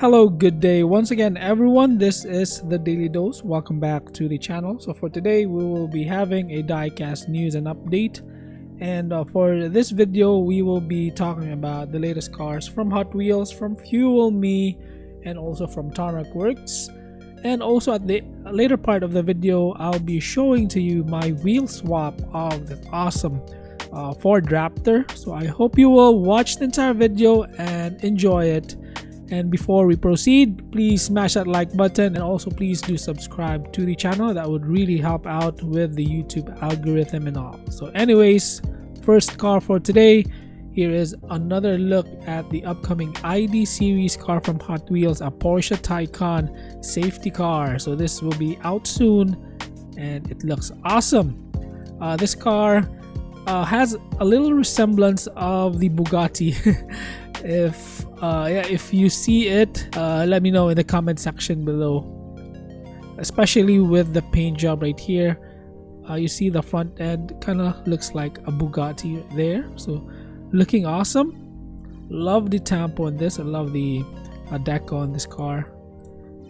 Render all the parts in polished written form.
Hello, good day once again everyone. This is the Daily Dose. Welcome back to the channel. So for today we will be having a Diecast news and update, and for this video we will be talking about the latest cars from Hot Wheels, from Fuel Me, and also from Tarmaw Works. And also at the later part of the video I'll be showing to you my wheel swap of the awesome Ford Raptor. So I hope you will watch the entire video and enjoy it. And before we proceed, please smash that like button, and also please do subscribe to the channel. That would really help out with the YouTube algorithm and all. So anyways, first car for today, here is another look at the upcoming ID series car from Hot Wheels, a Porsche Taycan safety car. So this will be out soon and it looks awesome. This car has a little resemblance of the Bugatti. If you see it, let me know in the comment section below, especially with the paint job right here. You see the front end kind of looks like a Bugatti there, so looking awesome. Love the Tarmaw on this. I love the deco on this car.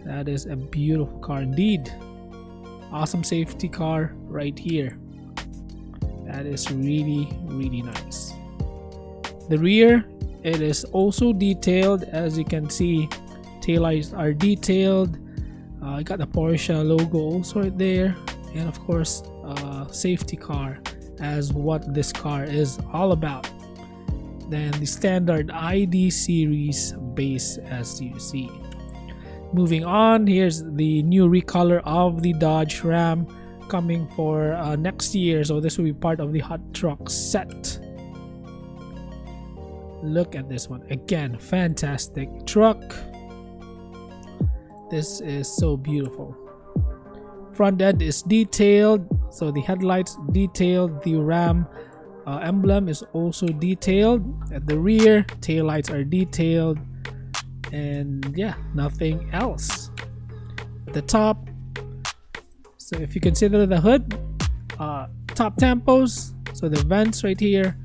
That is a beautiful car indeed. Awesome safety car right here. That is really nice. The rear, it is also detailed. As you can see, taillights are detailed. I got the Porsche logo also right there, and of course safety car as what this car is all about. Then the standard ID series base, as you see. Moving on, here's the new recolor of the Dodge Ram coming for next year. So this will be part of the Hot Truck set. Look at this one again, fantastic truck. This is so beautiful. Front end is detailed, so the headlights detailed. The Ram emblem is also detailed. At the rear, taillights are detailed, and yeah, nothing else. At the top, so if you consider the hood, top tampos, so the vents right here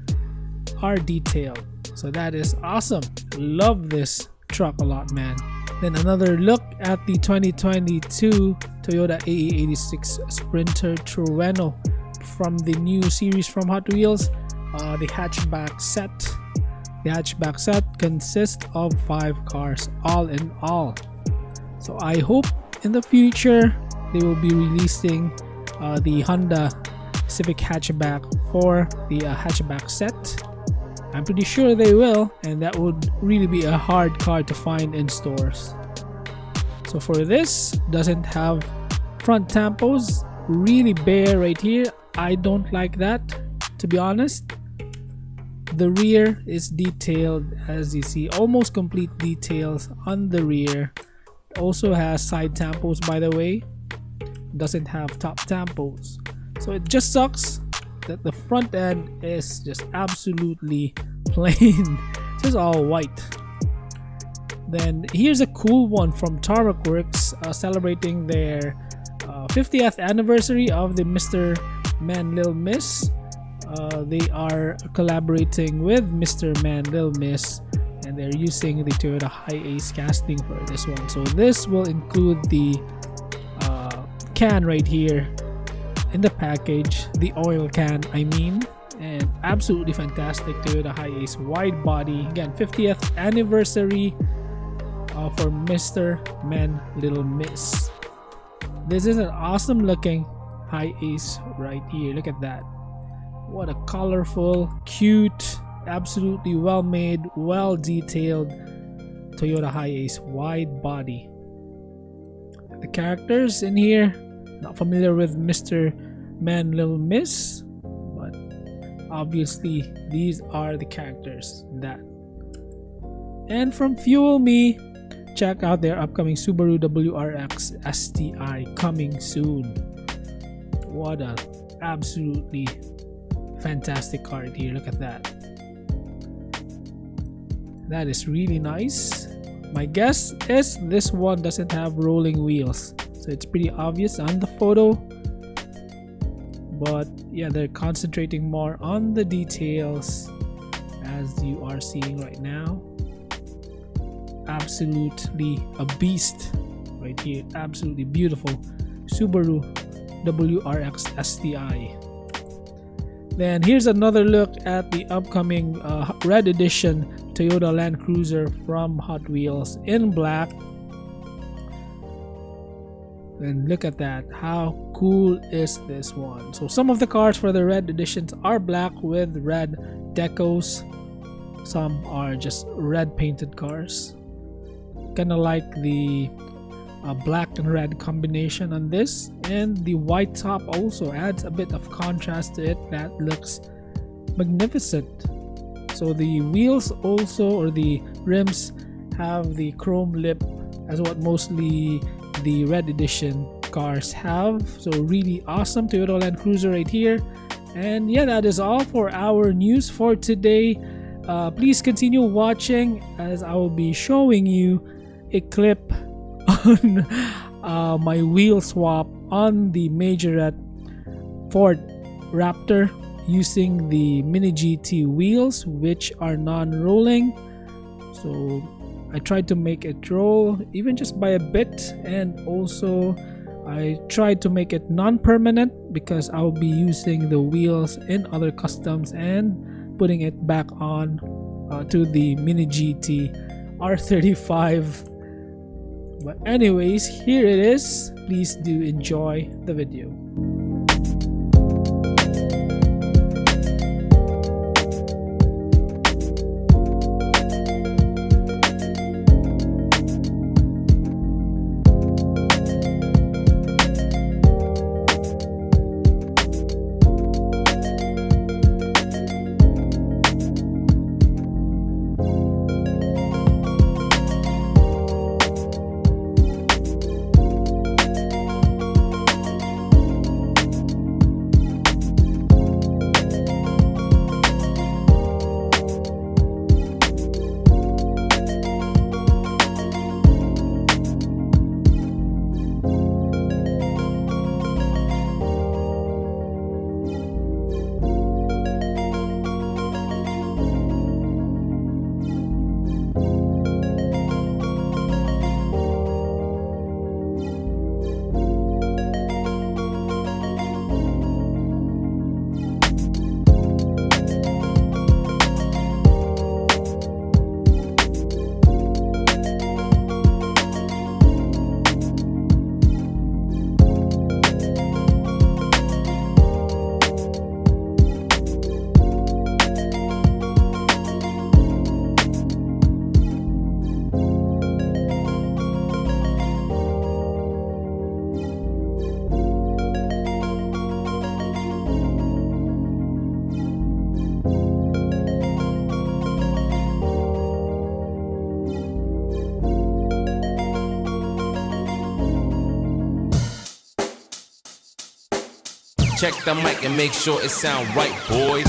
are detailed. So that is awesome. Love this truck a lot, man. Then another look at the 2022 Toyota AE86 Sprinter Trueno from the new series from Hot Wheels, the hatchback set. The hatchback set consists of 5 cars all in all. So I hope in the future they will be releasing the Honda Civic hatchback for the hatchback set. I'm pretty sure they will, and that would really be a hard car to find in stores. So for this, doesn't have front tampos, really bare right here. I don't like that, to be honest. The rear is detailed, as you see, almost complete details on the rear. Also has side tampos, by the way. Doesn't have top tampos. So it just sucks that the front end is just absolutely plain, just all white. Then here's a cool one from Tarmaw Works, celebrating their 50th anniversary of the Mr. Man Lil Miss. They are collaborating with Mr. Man Lil Miss, and they're using the Toyota Hi-Ace casting for this one. So this will include the can right here in the package, the oil can I mean, and absolutely fantastic Toyota Hi-Ace wide body. Again, 50th anniversary for Mr. Man Little Miss. This is an awesome looking Hi-Ace right here. Look at that. What a colorful, cute, absolutely well made, well detailed Toyota Hi-Ace wide body. The characters in here, not familiar with Mr. Man Little Miss, but obviously these are the characters that. And from Fuel Me, check out their upcoming Subaru WRX STI coming soon. What a absolutely fantastic car right here. Look at that. That is really nice. My guess is this one doesn't have rolling wheels, so it's pretty obvious on the photo. But yeah, they're concentrating more on the details, as you are seeing right now. absolutely a beast right here. Absolutely beautiful Subaru WRX STI. Then here's another look at the upcoming red edition Toyota Land Cruiser from Hot Wheels in black. And look at that, how cool is this one? So some of the cars for the red editions are black with red decos. Some are just red painted cars. Kind of like the black and red combination on this, and the white top also adds a bit of contrast to it that looks magnificent. So the wheels also, or the rims, have the chrome lip as what mostly the red edition cars have. So really awesome Toyota Land Cruiser right here. And yeah, that is all for our news for today. Please continue watching as I will be showing you a clip on my wheel swap on the Majorette Ford Raptor using the Mini GT wheels, which are non-rolling. So I tried to make it roll even just by a bit, and also I tried to make it non-permanent because I'll be using the wheels in other customs and putting it back on to the Mini GT R35. But anyways, here it is. Please do enjoy the video. Check the mic and make sure it sound right, boys.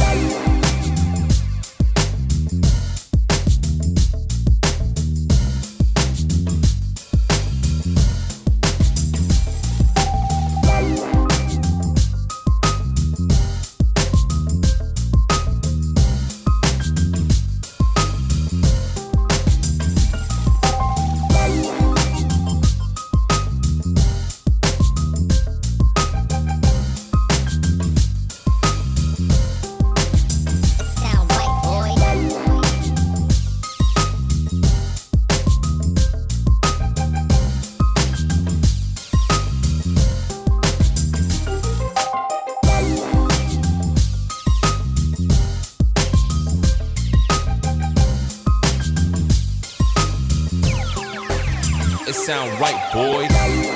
It sound right, boys.